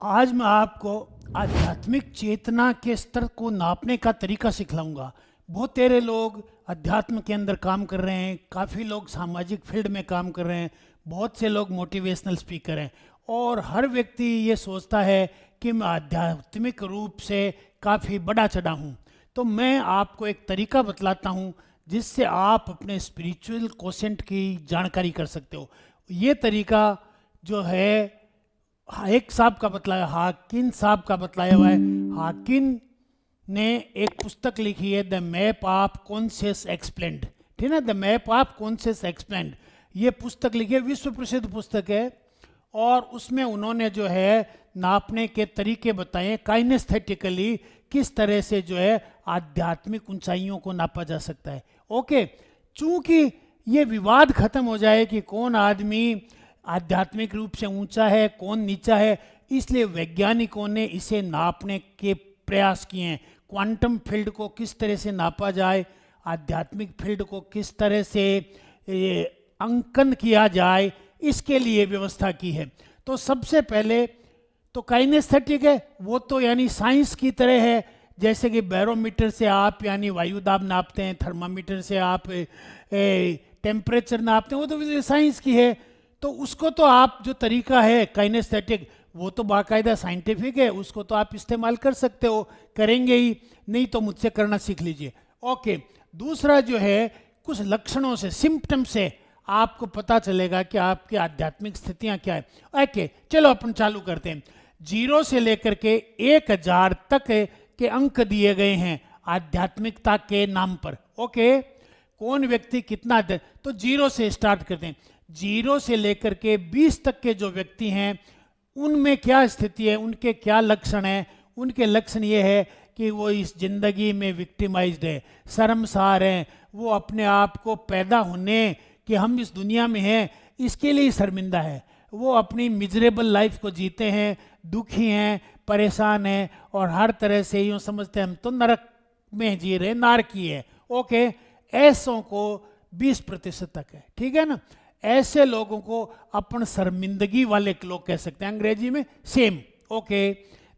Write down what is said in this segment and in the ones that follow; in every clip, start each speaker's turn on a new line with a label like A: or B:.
A: आज मैं आपको आध्यात्मिक चेतना के स्तर को नापने का तरीका सिखलाऊंगा। बहुत तेरे लोग अध्यात्म के अंदर काम कर रहे हैं, काफ़ी लोग सामाजिक फील्ड में काम कर रहे हैं, बहुत से लोग मोटिवेशनल स्पीकर हैं और हर व्यक्ति ये सोचता है कि मैं आध्यात्मिक रूप से काफ़ी बड़ा चढ़ा हूँ। तो मैं आपको एक तरीका बतलाता हूँ जिससे आप अपने स्पिरिचुअल कोशेंट की जानकारी कर सकते हो। ये तरीका जो है एक साहब का बतलाया, हाकिन साहब का बतलाया हुआ है। हाकिन ने एक पुस्तक लिखी है, the map of conscious explained, ठीक है ना, the map of conscious explained. ये पुस्तक लिखी है, विश्व प्रसिद्ध पुस्तक है और उसमें उन्होंने जो है नापने के तरीके बताए काइनेस्थेटिकली, किस तरह से जो है आध्यात्मिक ऊंचाइयों को नापा जा सकता है। ओके, चूंकि ये विवाद खत्म हो जाए कि कौन आदमी आध्यात्मिक रूप से ऊंचा है कौन नीचा है, इसलिए वैज्ञानिकों ने इसे नापने के प्रयास किए हैं। क्वांटम फील्ड को किस तरह से नापा जाए, आध्यात्मिक फील्ड को किस तरह से अंकन किया जाए, इसके लिए व्यवस्था की है। तो सबसे पहले तो काइनेस्थेटिक है, वो तो यानी साइंस की तरह है, जैसे कि बैरोमीटर से आप यानी वायु दाब नापते हैं, थर्मामीटर से आप टेम्परेचर नापते हैं, वो तो साइंस की है। तो उसको तो आप जो तरीका है काइनेस्थेटिक, वो तो बाकायदा साइंटिफिक है, उसको तो आप इस्तेमाल कर सकते हो, करेंगे ही, नहीं तो मुझसे करना सीख लीजिए। ओके, दूसरा जो है कुछ लक्षणों से, सिम्पटम से आपको पता चलेगा कि आपकी आध्यात्मिक स्थितियां क्या है। ओके, चलो अपन चालू करते हैं। 0 से लेकर के 1000 तक के अंक दिए गए हैं आध्यात्मिकता के नाम पर। ओके, कौन व्यक्ति कितना तो 0 से स्टार्ट करते हैं। 0 से लेकर के 20 तक के जो व्यक्ति हैं उनमें क्या स्थिति है, उनके क्या लक्षण हैं। उनके लक्षण ये है कि वो इस जिंदगी में विक्टिमाइज्ड है, शर्मसार हैं, वो अपने आप को पैदा होने कि हम इस दुनिया में हैं इसके लिए शर्मिंदा है, वो अपनी मिजरेबल लाइफ को जीते हैं, दुखी हैं, परेशान हैं और हर तरह से यूँ समझते हैं हम तो नरक में जी रहे, नारकी है। ओके, ऐसों को 20% तक है, ठीक है ना। ऐसे लोगों को अपन शर्मिंदगी वाले लोग कह सकते हैं, अंग्रेजी में सेम। ओके,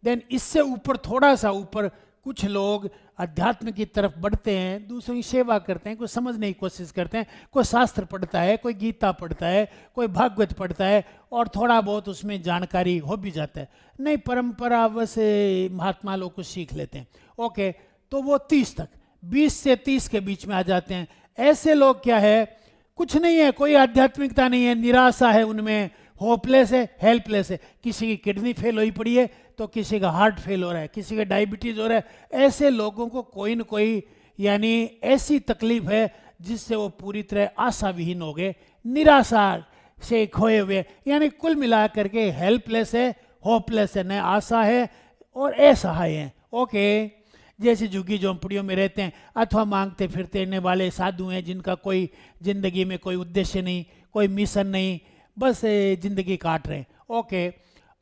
A: देन इससे ऊपर, थोड़ा सा ऊपर, कुछ लोग अध्यात्म की तरफ बढ़ते हैं, दूसरों की सेवा करते हैं, कोई समझने की कोशिश करते हैं, कोई शास्त्र पढ़ता है, कोई गीता पढ़ता है, कोई भागवत पढ़ता है और थोड़ा बहुत उसमें जानकारी हो भी जाता है, नहीं परंपरा वैसे महात्मा लोग कुछ सीख लेते हैं। ओके, तो वो 30 तक, 20 से 30 के बीच में आ जाते हैं। ऐसे लोग क्या है, कुछ नहीं है, कोई आध्यात्मिकता नहीं है, निराशा है उनमें, होपलेस है, हेल्पलेस है। किसी की किडनी फेल हुई पड़ी है तो किसी का हार्ट फेल हो रहा है, किसी का डायबिटीज हो रहा है। ऐसे लोगों को कोई न कोई यानी ऐसी तकलीफ है जिससे वो पूरी तरह आशा विहीन हो गए, निराशा से खोए हुए, यानी कुल मिला करके हेल्पलेस है, होपलेस है, न आशा है और असहाय है। ओके, जैसे झुग्गी झोंपड़ियों में रहते हैं अथवा मांगते फिरते रहने वाले साधु हैं जिनका कोई जिंदगी में कोई उद्देश्य नहीं, कोई मिशन नहीं, बस जिंदगी काट रहे हैं। ओके,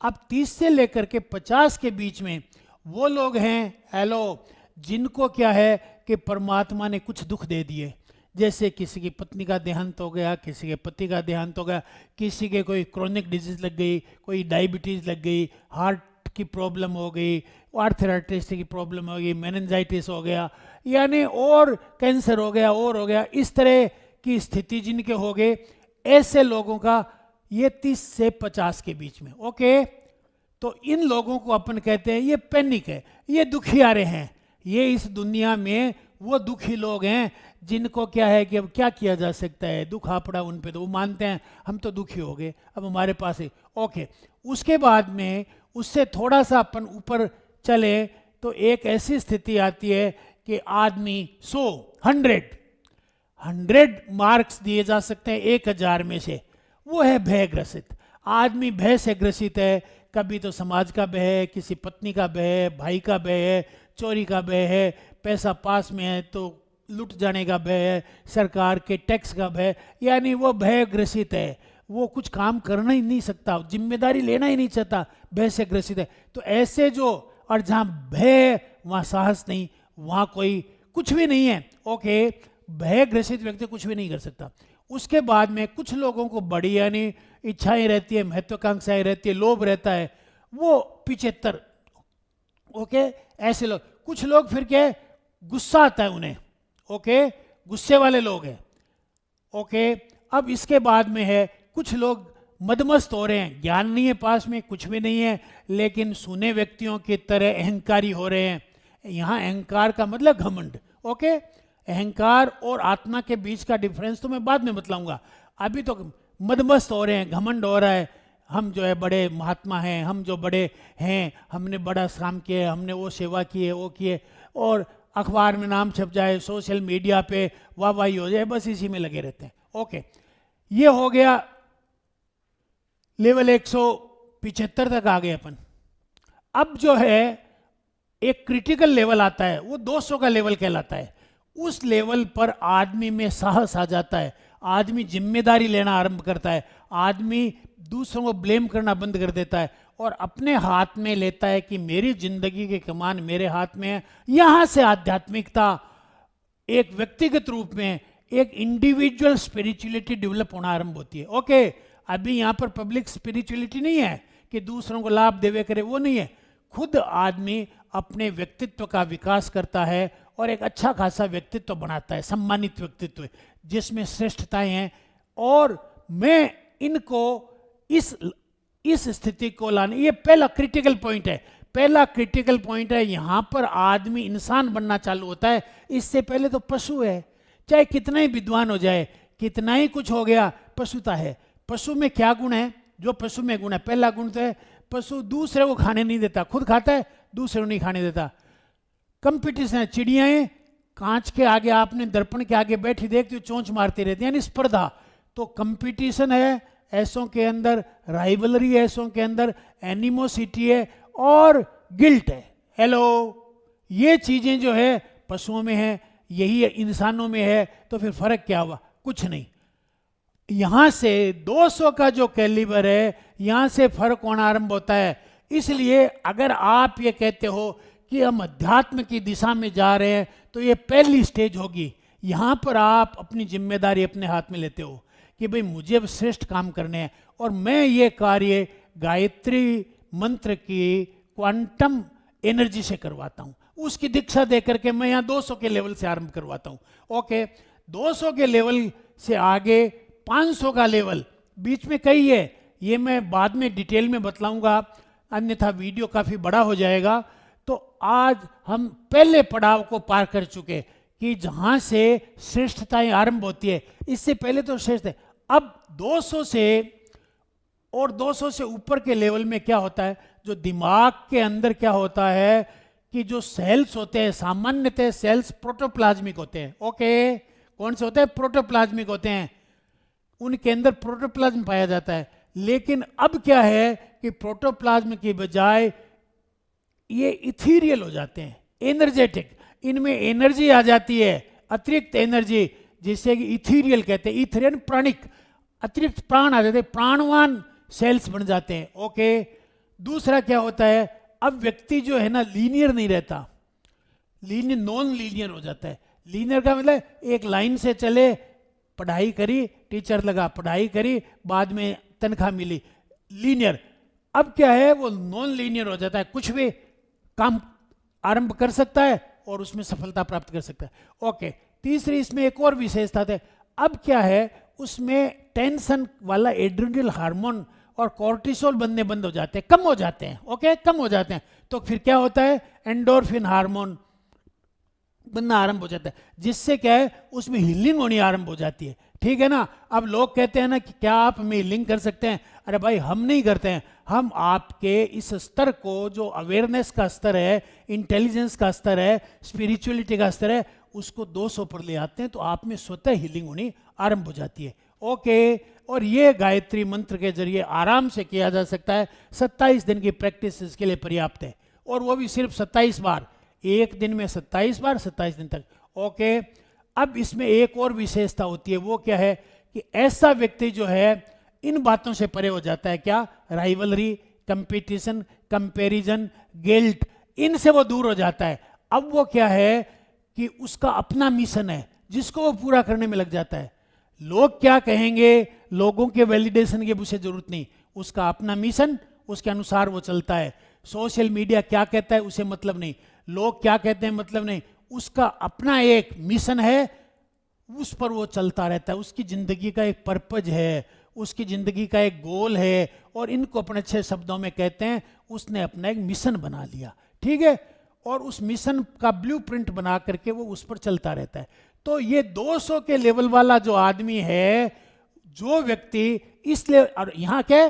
A: अब 30 से लेकर के 50 के बीच में वो लोग हैं, हेलो, जिनको क्या है कि परमात्मा ने कुछ दुख दे दिए, जैसे किसी की पत्नी का देहांत हो गया, किसी के पति का देहांत हो गया, किसी के कोई क्रोनिक डिजीज लग गई, कोई डायबिटीज़ लग गई, हार्ट की प्रॉब्लम हो गई, आर्थराइटिस की प्रॉब्लम हो गई, मेनिंजाइटिस हो गया, यानी और कैंसर हो गया और हो गया, इस तरह की स्थिति जिनके हो गए, ऐसे लोगों का ये 30 से 50 के बीच में। ओके, तो इन लोगों को अपन कहते हैं ये पैनिक है, ये दुखियारे हैं, ये इस दुनिया में वो दुखी लोग हैं जिनको क्या है कि अब क्या किया जा सकता है, दुख आ पड़ा उन पे, तो वो मानते हैं हम तो दुखी हो गए, अब हमारे पास है। ओके, उसके बाद में उससे थोड़ा सा अपन ऊपर चले तो एक ऐसी स्थिति आती है कि आदमी 100 मार्क्स दिए जा सकते हैं 1000 में से, वो है भय ग्रसित। आदमी भय से ग्रसित है, कभी तो समाज का भय है, किसी पत्नी का भय है, भाई का भय है, चोरी का भय है, पैसा पास में है तो लुट जाने का भय है, सरकार के टैक्स का भय, यानी वो भय ग्रसित है, वो कुछ काम करना ही नहीं सकता, जिम्मेदारी लेना ही नहीं चाहता, भय से ग्रसित है। तो ऐसे जो, और जहाँ भय वहाँ साहस नहीं, वहाँ कोई कुछ भी नहीं है। ओके, भय ग्रसित व्यक्ति कुछ भी नहीं कर सकता। उसके बाद में कुछ लोगों को बड़ी यानी इच्छाएं रहती है, महत्वाकांक्षाएं रहती है, लोभ रहता है, वो 75। ओके, ऐसे लोग। कुछ लोग फिर क्या है, गुस्सा आता है उन्हें, ओके, गुस्से वाले लोग हैं। ओके, अब इसके बाद में है कुछ लोग मदमस्त हो रहे हैं, ज्ञान नहीं है पास में, कुछ भी नहीं है, लेकिन सुने व्यक्तियों की तरह अहंकारी हो रहे हैं। यहाँ अहंकार का मतलब घमंड। ओके, अहंकार और आत्मा के बीच का डिफरेंस तो मैं बाद में बतलाऊंगा। अभी तो मदमस्त हो रहे हैं, घमंड हो रहा है, हम जो है बड़े महात्मा हैं, हम जो बड़े हैं, हमने बड़ा काम किया, हमने वो सेवा की है, वो किए, और अखबार में नाम छप जाए, सोशल मीडिया पे वाहवाही हो जाए, बस इसी में लगे रहते हैं। ओके, ये हो गया लेवल 175 तक आ गए अपन। अब जो है एक क्रिटिकल लेवल आता है, वो 200 का लेवल कहलाता है। उस लेवल पर आदमी में साहस आ जाता है, आदमी जिम्मेदारी लेना आरंभ करता है, आदमी दूसरों को ब्लेम करना बंद कर देता है और अपने हाथ में लेता है कि मेरी जिंदगी की कमान मेरे हाथ में है। यहां से आध्यात्मिकता एक व्यक्तिगत रूप में एक इंडिविजुअल स्पिरिचुअलिटी डेवलप होना आरंभ होती है। ओके, अभी यहाँ पर पब्लिक स्पिरिचुअलिटी नहीं है कि दूसरों को लाभ देवे करे, वो नहीं है। खुद आदमी अपने व्यक्तित्व का विकास करता है और एक अच्छा खासा व्यक्तित्व बनाता है, सम्मानित व्यक्तित्व जिसमें श्रेष्ठताएं हैं। और मैं इनको इस स्थिति को लाने, ये पहला क्रिटिकल पॉइंट है। पहला क्रिटिकल पॉइंट है, यहाँ पर आदमी इंसान बनना चालू होता है। इससे पहले तो पशु है, चाहे कितना ही विद्वान हो जाए, कितना ही कुछ हो गया, पशुता है। पशु में क्या गुण है? जो पशु में गुण है, पहला गुण तो है पशु दूसरे को खाने नहीं देता, खुद खाता है, दूसरे को नहीं खाने देता। कंपटीशन है, चिड़ियाएं कांच के आगे, आपने दर्पण के आगे बैठी देखती हो, चोंच मारती रहती है, यानी स्पर्धा। तो कंपटीशन है ऐसों के अंदर, राइवलरी है ऐसों के अंदर, एनिमोसिटी है और गिल्ट है। हेलो, ये चीजें जो है पशुओं में है, यही इंसानों में है, तो फिर फर्क क्या हुआ? कुछ नहीं। यहां से 200 का जो कैलिबर है, यहां से फर्क होना आरंभ होता है। इसलिए अगर आप ये कहते हो कि हम अध्यात्म की दिशा में जा रहे हैं, तो ये पहली स्टेज होगी। यहां पर आप अपनी जिम्मेदारी अपने हाथ में लेते हो कि भाई मुझे अब श्रेष्ठ काम करने हैं और मैं ये कार्य गायत्री मंत्र की क्वांटम एनर्जी से करवाता हूं। उसकी दीक्षा दे करके मैं यहाँ 200 के लेवल से आरंभ करवाता हूं। ओके, 200 के लेवल से आगे 500 का लेवल, बीच में कई है, ये मैं बाद में डिटेल में बतलाऊंगा, अन्यथा वीडियो काफी बड़ा हो जाएगा। तो आज हम पहले पड़ाव को पार कर चुके कि जहां से श्रेष्ठताएं आरंभ होती है। इससे पहले तो श्रेष्ठ है। अब 200 से और 200 से ऊपर के लेवल में क्या होता है, जो दिमाग के अंदर क्या होता है कि जो सेल्स होते हैं, सामान्यतः सेल्स प्रोटोप्लाज्मिक होते हैं। ओके, कौन से होते हैं? प्रोटोप्लाज्मिक होते हैं, उनके अंदर प्रोटोप्लाज्म पाया जाता है। लेकिन अब क्या है कि प्रोटोप्लाज्म की बजाय ये इथीरियल हो जाते हैं, एनर्जेटिक, इनमें एनर्जी आ जाती है, अतिरिक्त एनर्जी, जिसे कि इथीरियल कहते हैं। इथेरियन प्राणिक, अतिरिक्त प्राण आ जाते हैं, प्राणवान सेल्स बन जाते हैं। ओके, दूसरा क्या होता है, अब व्यक्ति जो है ना लीनियर नहीं रहता, लीनियर नॉन लीनियर हो जाता है। लीनियर का मतलब एक लाइन से चले, पढ़ाई करी, टीचर लगा, पढ़ाई करी, बाद में तनख्वाह मिली, लीनियर। अब क्या है, वो नॉन लीनियर हो जाता है, कुछ भी काम आरंभ कर सकता है और उसमें सफलता प्राप्त कर सकता है। ओके, तीसरी इसमें एक और विशेषता है, अब क्या है, उसमें टेंशन वाला एड्रेनल हार्मोन और कोर्टिसोल बनने बंद हो जाते हैं, कम हो जाते हैं। ओके, कम हो जाते हैं, तो फिर क्या होता है, एंडोर्फिन हार्मोन बनना आरंभ हो जाता है, जिससे क्या है, उसमें हीलिंग होनी आरंभ हो जाती है। ठीक है ना? अब लोग कहते हैं ना कि क्या आप हमें हीलिंग कर सकते हैं? अरे भाई, हम नहीं करते हैं, हम आपके इस स्तर को, जो अवेयरनेस का स्तर है, इंटेलिजेंस का स्तर है, स्पिरिचुअलिटी का स्तर है, उसको 200 पर ले आते हैं, तो आप में स्वतः हीलिंग होनी आरंभ हो जाती है। ओके, और ये गायत्री मंत्र के जरिए आराम से किया जा सकता है। 27 दिन की प्रैक्टिस इसके लिए पर्याप्त है, और वो भी सिर्फ 27 बार, एक दिन में 27 बार, 27 दिन तक। ओके, अब इसमें एक और विशेषता होती है, वो क्या है कि ऐसा व्यक्ति जो है इन बातों से परे हो जाता है। क्या? राइवलरी, कंपटीशन, कंपैरिजन, गिल्ट, इनसे वो दूर हो जाता है। अब वो क्या है कि उसका अपना मिशन है जिसको वो पूरा करने में लग जाता है। लोग क्या कहेंगे, लोगों के वैलिडेशन की उसे जरूरत नहीं, उसका अपना मिशन, उसके अनुसार वो चलता है। सोशल मीडिया क्या कहता है उसे मतलब नहीं, लोग क्या कहते हैं मतलब नहीं, उसका अपना एक मिशन है, उस पर वो चलता रहता है। उसकी ज़िंदगी का एक पर्पज है, उसकी ज़िंदगी का एक गोल है, और इनको अपने अच्छे शब्दों में कहते हैं उसने अपना एक मिशन बना लिया, ठीक है, और उस मिशन का ब्लूप्रिंट बना करके वो उस पर चलता रहता है। तो ये 200 के लेवल वाला जो आदमी है, जो व्यक्ति इसलिए, और यहाँ के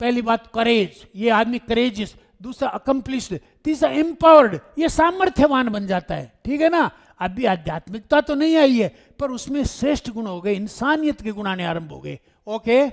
A: पहली बात करेज, ये आदमी करेजियस, दूसरा अकम्प्लिश्ड, तीसरा एम्पावर्ड, ये सामर्थ्यवान बन जाता है, ठीक है ना। अभी आध्यात्मिकता तो नहीं आई है, पर उसमें श्रेष्ठ गुण हो गए, इंसानियत के गुण आने आरंभ हो गए। ओके,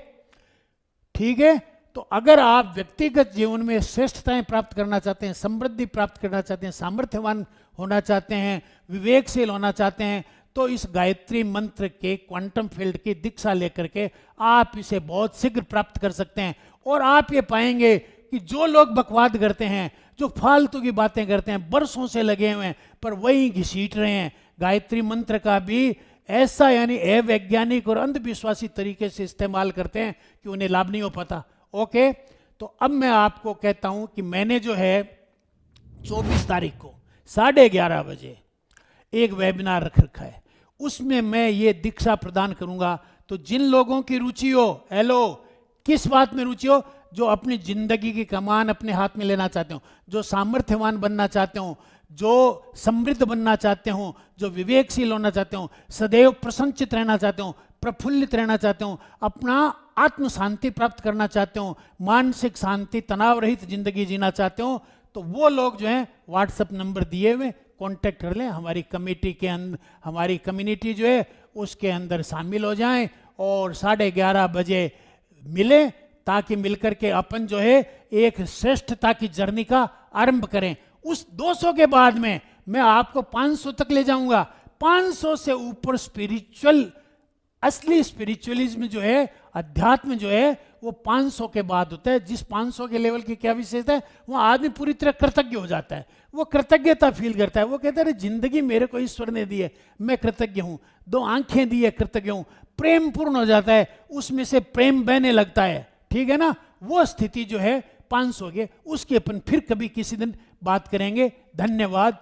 A: ठीक है। तो अगर आप व्यक्तिगत जीवन में श्रेष्ठताएं प्राप्त करना चाहते हैं, समृद्धि प्राप्त करना चाहते हैं, सामर्थ्यवान होना चाहते हैं, विवेकशील होना चाहते हैं, तो इस गायत्री मंत्र के क्वांटम फील्ड की दीक्षा लेकर के आप इसे बहुत शीघ्र प्राप्त कर सकते हैं। और आप ये पाएंगे कि जो लोग बकवाद करते हैं, जो फालतू की बातें करते हैं, बरसों से लगे हुए हैं पर वही घसीट रहे हैं, गायत्री मंत्र का भी ऐसा यानी अवैज्ञानिक और अंधविश्वासी तरीके से इस्तेमाल करते हैं कि उन्हें लाभ नहीं हो पाता। ओके, तो अब मैं आपको कहता हूं कि मैंने जो है 24 तारीख को 11:30 बजे एक वेबिनार रख रखा है, उसमें मैं ये दीक्षा प्रदान करूंगा। तो जिन लोगों की रुचि हो, हेलो, किस बात में रुचि हो, जो अपनी जिंदगी की कमान अपने हाथ में लेना चाहते हो, जो सामर्थ्यवान बनना चाहते हो, जो समृद्ध बनना चाहते हो, जो विवेकशील होना चाहते हो, सदैव प्रसन्नचित रहना चाहते हो, प्रफुल्लित रहना चाहते हो, अपना आत्म शांति प्राप्त करना चाहते हो, मानसिक शांति, तनाव रहित जिंदगी जीना चाहते हो, तो वो लोग जो हैं व्हाट्सएप नंबर दिए हुए कांटेक्ट कर लें, हमारी कमेटी के अंदर, हमारी कम्युनिटी जो है उसके अंदर शामिल हो जाएं और 11:30 बजे मिलें, ताकि मिलकर के अपन जो है एक श्रेष्ठता की जर्नी का आरंभ करें। उस 200 के बाद में मैं आपको 500 तक ले जाऊंगा। 500 से ऊपर स्पिरिचुअल, असली स्पिरिचुअलिज्म जो है, अध्यात्म जो है, वो 500 के बाद होता है। जिस 500 के लेवल की क्या विशेषता है, वो आदमी पूरी तरह कृतज्ञ हो जाता है, वो कृतज्ञता फील करता है, वो कहता है अरे जिंदगी मेरे को ईश्वर ने दी है, मैं कृतज्ञ हूँ, 2 आंखें दी है, कृतज्ञ हूँ, प्रेम पूर्ण हो जाता है, उसमें से प्रेम बहने लगता है, ठीक है ना। वो स्थिति जो है 500 के, उसकी अपन फिर कभी किसी दिन बात करेंगे। धन्यवाद।